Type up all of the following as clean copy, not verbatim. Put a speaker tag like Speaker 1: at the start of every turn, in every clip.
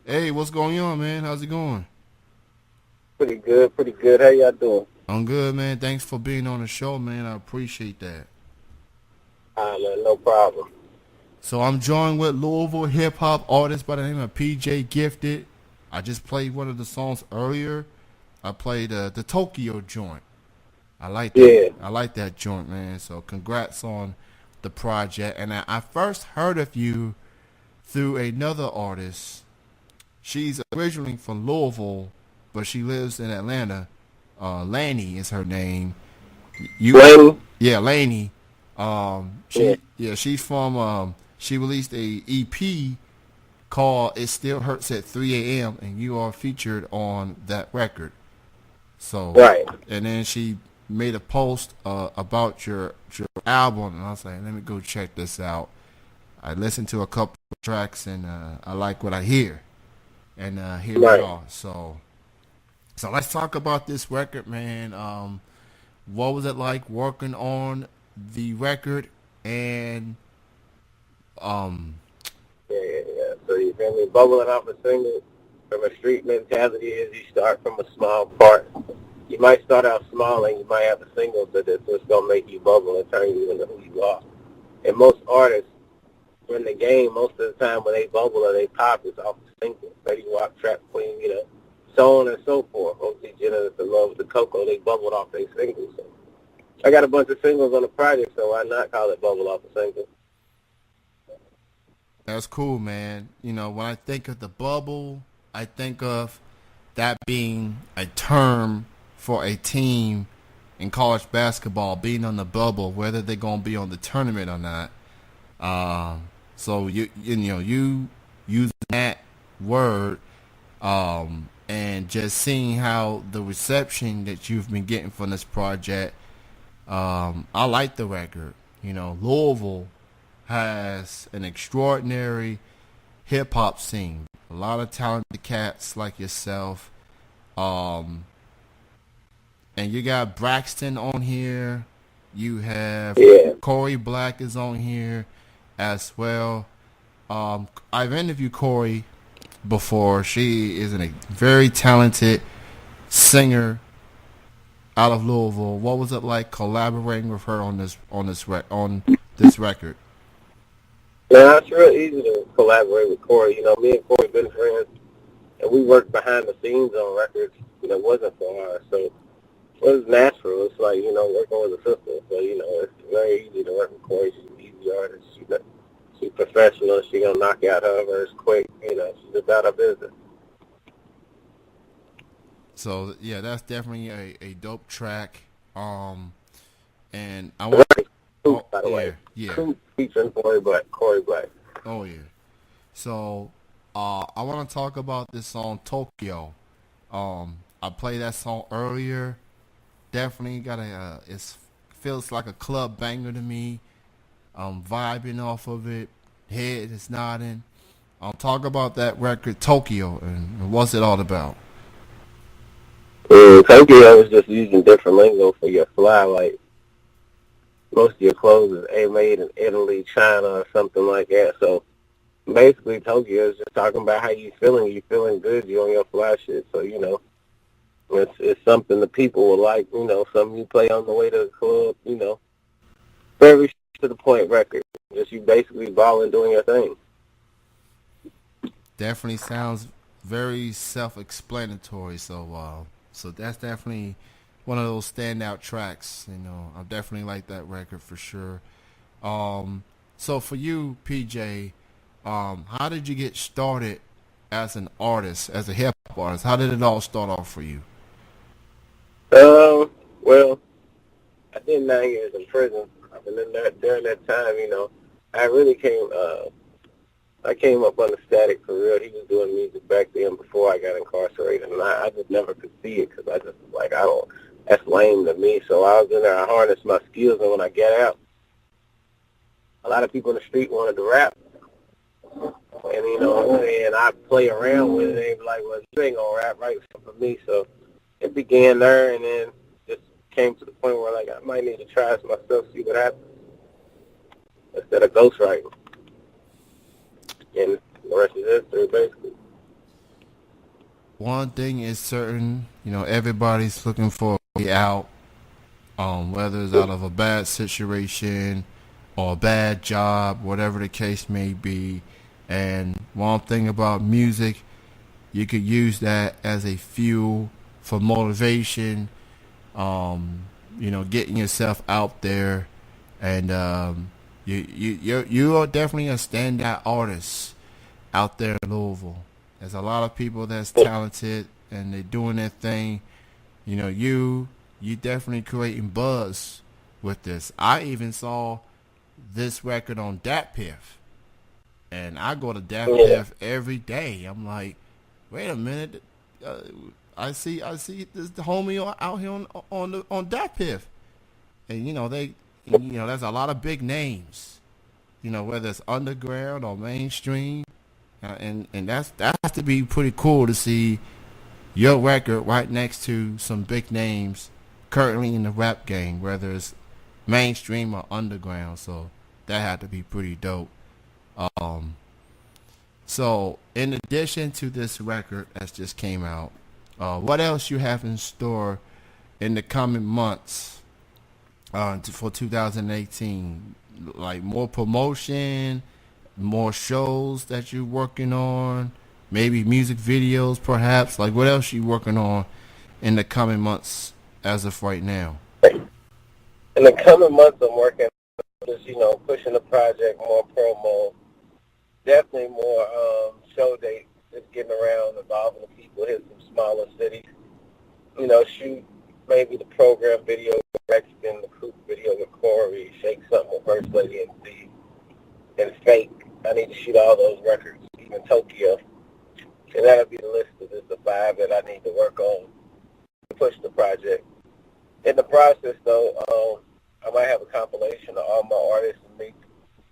Speaker 1: Hey, what's going on, man? How's it going?
Speaker 2: Pretty good, pretty good. How y'all doing?
Speaker 1: I'm good, man. Thanks for being on the show, man. I appreciate that.
Speaker 2: Man, no problem.
Speaker 1: So I'm joined with Louisville hip hop artist by the name of PJ Gifted. I just played one of the songs earlier. I played the Tokyo joint. I like that.
Speaker 2: Yeah,
Speaker 1: I like that joint, man. So congrats on the project. And I first heard of you through another artist. She's originally from Louisville, but she lives in Atlanta. Laney is her name. You,
Speaker 2: Lane.
Speaker 1: yeah, Laney.
Speaker 2: Yeah,
Speaker 1: She's from. She released a EP called "It Still Hurts at 3 A.M." and you are featured on that record. So,
Speaker 2: right.
Speaker 1: and then she made a post about your album, and I was like, let me go check this out. I listened to a couple of tracks, and I like what I hear, and here we
Speaker 2: Right.
Speaker 1: are. So let's talk about this record, man. What was it like working on the record? And um,
Speaker 2: Yeah. So you feel me? Bubbling off a single from a street mentality is you start from a small part. You might start out small and you might have a single, but it's just gonna make you bubble and turn you into who you are. And most artists in the game, most of the time when they bubble or they pop, it's off the single. Betty Walk, Trap Queen, so on and so forth. O.G. Genesis, The Love, The Coco, they bubbled off their singles. So I got a bunch of singles on the project, so why not call it bubble off a single?
Speaker 1: that's cool, man. You know, when I think of the bubble, I think of that being a term for a team in college basketball being on the bubble, whether they're gonna be on the tournament or not. So you using that word, and just seeing how the reception that you've been getting from this project. I like the record. You know, Louisville has an extraordinary hip hop scene. A lot of talented cats like yourself. Um, and you got Braxton on here. You have
Speaker 2: Yeah.
Speaker 1: Cory Black is on here as well. I've interviewed Cory before. She is a very talented singer out of Louisville. What was it like collaborating with her on this record?
Speaker 2: Now, it's real easy to collaborate with Cory. Me and Cory been friends, and we worked behind the scenes on records, it wasn't for her. So it was natural. It's like, working with a sister. So, it's very easy to work with Cory. She's an easy artist. She's professional. She going to knock out her verse quick. She's about her business.
Speaker 1: So yeah, that's definitely a dope track. And I want.
Speaker 2: Right. Coop,
Speaker 1: Oh
Speaker 2: by the
Speaker 1: yeah,
Speaker 2: way.
Speaker 1: yeah.
Speaker 2: Coop featuring Cory Black. Cory Black.
Speaker 1: Oh yeah. So I want to talk about this song Tokyo. I played that song earlier. Definitely got it feels like a club banger to me. I'm vibing off of it. Head is nodding. I'll talk about that record Tokyo and what's it all about.
Speaker 2: Tokyo is just using different lingo for your fly. Like, most of your clothes is made in Italy, China, or something like that. So basically, Tokyo is just talking about how you feeling. You feeling good. You on your fly shit. So it's something the people will like. Something you play on the way to the club. Very to the point record. Just you basically balling, doing your thing.
Speaker 1: Definitely sounds very self-explanatory. So that's definitely one of those standout tracks. You know, I definitely like that record for sure. So for you, PJ, how did you get started as an artist, as a hip hop artist? How did it all start off for you?
Speaker 2: Well, I did 9 years in prison. And then during that time, I really I came up on the Static for real. He was doing music back then before I got incarcerated, and I just never could see it because I just like I don't. That's lame to me. So I was in there. I harnessed my skills, and when I got out, a lot of people in the street wanted to rap, and and I play around with it. They be like, "Well, you ain't gonna rap, right?" For me, so it began there, and then just came to the point where like I might need to try this myself, see what happens instead of ghostwriting, and the rest is history, basically.
Speaker 1: one thing is certain, everybody's looking for a way out, whether it's out of a bad situation or a bad job, whatever the case may be. And one thing about music, you could use that as a fuel for motivation, getting yourself out there, and you are definitely a standout artist out there in Louisville. There's a lot of people that's talented and they're doing their thing. You definitely creating buzz with this. I even saw this record on Dat Piff, and I go to Dat
Speaker 2: Yeah.
Speaker 1: Piff every day. I'm like, wait a minute, uh, I see this homie out here on Dat Piff, and there's a lot of big names. Whether it's underground or mainstream, and that has to be pretty cool to see your record right next to some big names currently in the rap game, whether it's mainstream or underground. So that had to be pretty dope. Um, so in addition to this record that just came out, what else you have in store in the coming months for 2018? Like more promotion, more shows that you're working on, maybe music videos, perhaps. Like what else you working on in the coming months as of right now?
Speaker 2: In the coming months, I'm working just, pushing the project, more promo, definitely more show dates, just getting around, involving the people, hit some smaller cities, shoot maybe the program video, Mexican, the Coop video with Cory, shake something with First Lady MC, and Fake. I need to shoot all those records, even Tokyo. And that'll be the list of just the 5 that I need to work on to push the project. In the process, though, I might have a compilation of all my artists and me.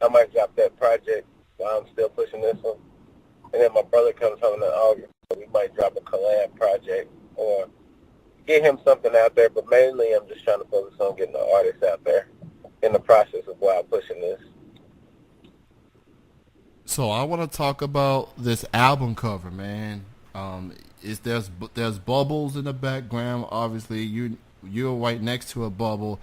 Speaker 2: I might drop that project while I'm still pushing this one. And then my brother comes home in August, so we might drop a collab project or get him something out there. But mainly I'm just trying to focus on getting the artists out there in the process of while pushing this.
Speaker 1: So I want to talk about this album cover, man. Is there's bubbles in the background? Obviously, you're right next to a bubble.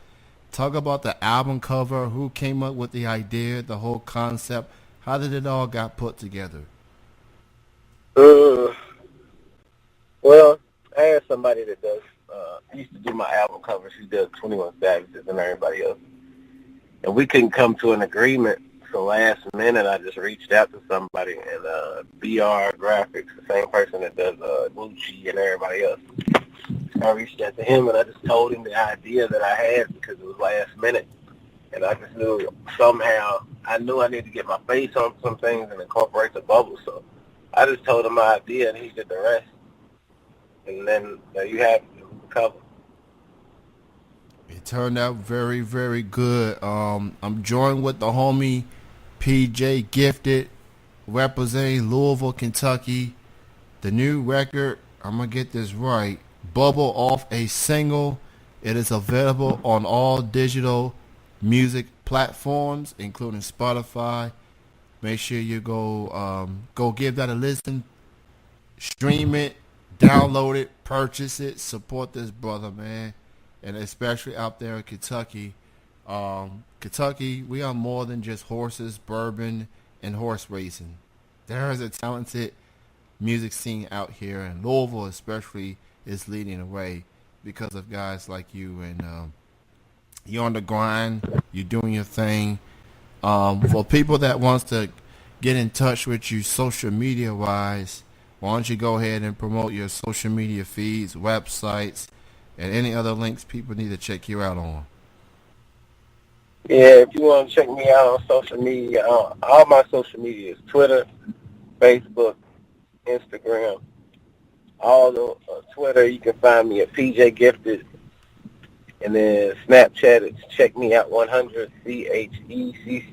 Speaker 1: Talk about the album cover. Who came up with the idea, the whole concept? How did it all got put together?
Speaker 2: Uh, well, I had somebody that does, used to do my album covers. She does 21 Savages and everybody else. And we couldn't come to an agreement. So last minute, I just reached out to somebody, and BR Graphics, the same person that does Gucci and everybody else. I reached out to him, and I just told him the idea that I had because it was last minute. And I just knew somehow, I knew I needed to get my face on some things and incorporate the bubble. So I just told him my idea, and he did the rest. And then you have the cover.
Speaker 1: It turned out very, very good. I'm joined with the homie PJ Gifted, representing Louisville, Kentucky. The new record, I'm going to get this right, Bubble Off a Single. It is available on all digital music platforms, including Spotify. Make sure you go give that a listen, stream it, download it, purchase it, support this brother, man, and especially out there in Kentucky. Kentucky, we are more than just horses, bourbon, and horse racing. There is a talented music scene out here, and Louisville especially is leading the way because of guys like you. And you're on the grind, you're doing your thing. For people that wants to get in touch with you social media wise, why don't you go ahead and promote your social media feeds, websites, and any other links people need to check you out on?
Speaker 2: Yeah, if you want to check me out on social media, all my social media is Twitter, Facebook, Instagram. All the Twitter, you can find me at PJ Gifted. And then Snapchat, it's Check Me Out 100, CHECCMEOUT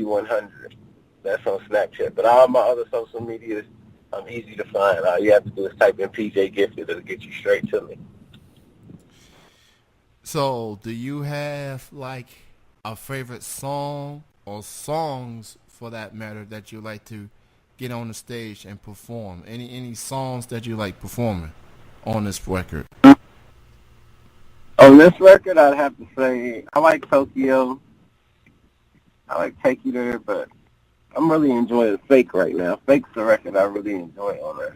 Speaker 2: 100. That's on Snapchat. But all my other social medias, I'm easy to find. All you have to do is type in PJ Gifted. It'll get you straight to me.
Speaker 1: So, do you have like a favorite song or songs for that matter that you like to get on the stage and perform? Any songs that you like performing on this record?
Speaker 2: On this record, I'd have to say I like Tokyo. I like Take You There, but I'm really enjoying Fake right now. Fake's the record I really enjoy on there.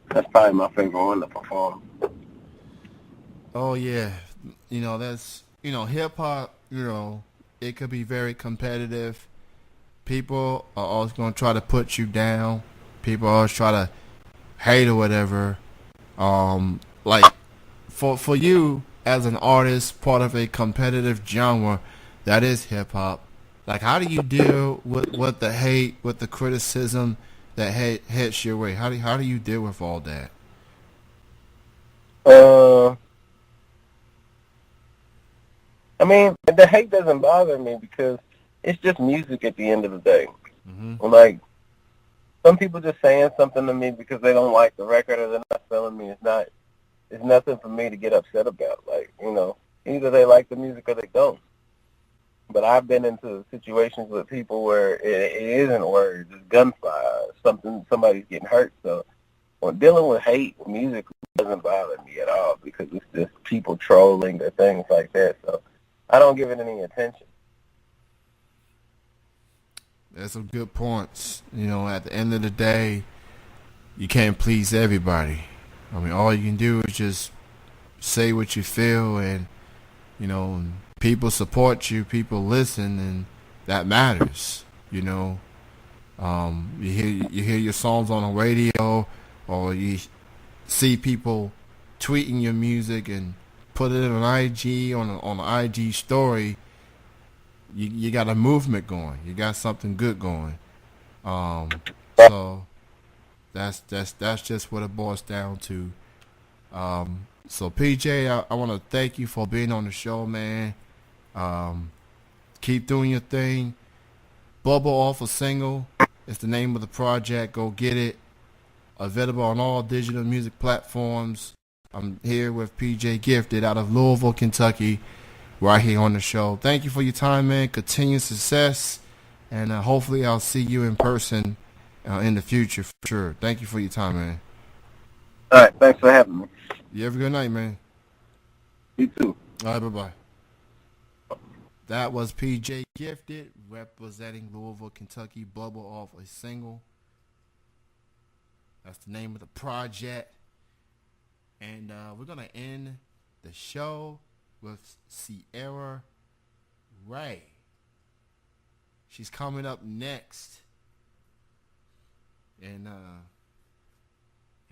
Speaker 2: That's probably my favorite one to perform.
Speaker 1: Oh yeah, that's hip hop. It could be very competitive. People are always gonna try to put you down. People always try to hate or whatever. Like for you as an artist, part of a competitive genre that is hip hop. Like, how do you deal with the hate, with the criticism that hits your way? How do you deal with all that?
Speaker 2: Uh, I mean, the hate doesn't bother me because it's just music at the end of the day.
Speaker 1: Mm-hmm.
Speaker 2: Like, some people just saying something to me because they don't like the record or they're not feeling me. It's nothing for me to get upset about. Like, either they like the music or they don't. But I've been into situations with people where it isn't words, it's gunfire, somebody's getting hurt. So when dealing with hate, music doesn't bother me at all because it's just people trolling or things like that. So I don't give it any attention.
Speaker 1: That's some good points. At the end of the day, you can't please everybody. I mean, all you can do is just say what you feel, and people support you, people listen, and that matters. You hear your songs on the radio, or you see people tweeting your music and put it on IG on an IG story. You got a movement going. You got something good going. So that's just what it boils down to. So PJ, I want to thank you for being on the show, man. Keep doing your thing. Bubble Off a Single is the name of the project. Go get it. Available on all digital music platforms. I'm here with PJ Gifted out of Louisville, Kentucky, right here on the show. Thank you for your time, man. Continued success, and hopefully I'll see you in person in the future for sure. Thank you for your time, man.
Speaker 2: All right, thanks for having me.
Speaker 1: You have a good night, man.
Speaker 2: You too.
Speaker 1: All right, bye-bye. That was PJ Gifted representing Louisville, Kentucky. Bubble Off a Single. That's the name of the project. And we're going to end the show with Sierra Ray. She's coming up next. And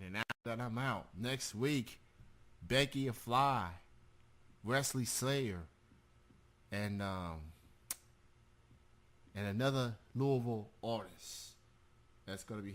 Speaker 1: after that, I'm out. Next week, Becky Fly, Wesley Slayer, and another Louisville artist that's going to be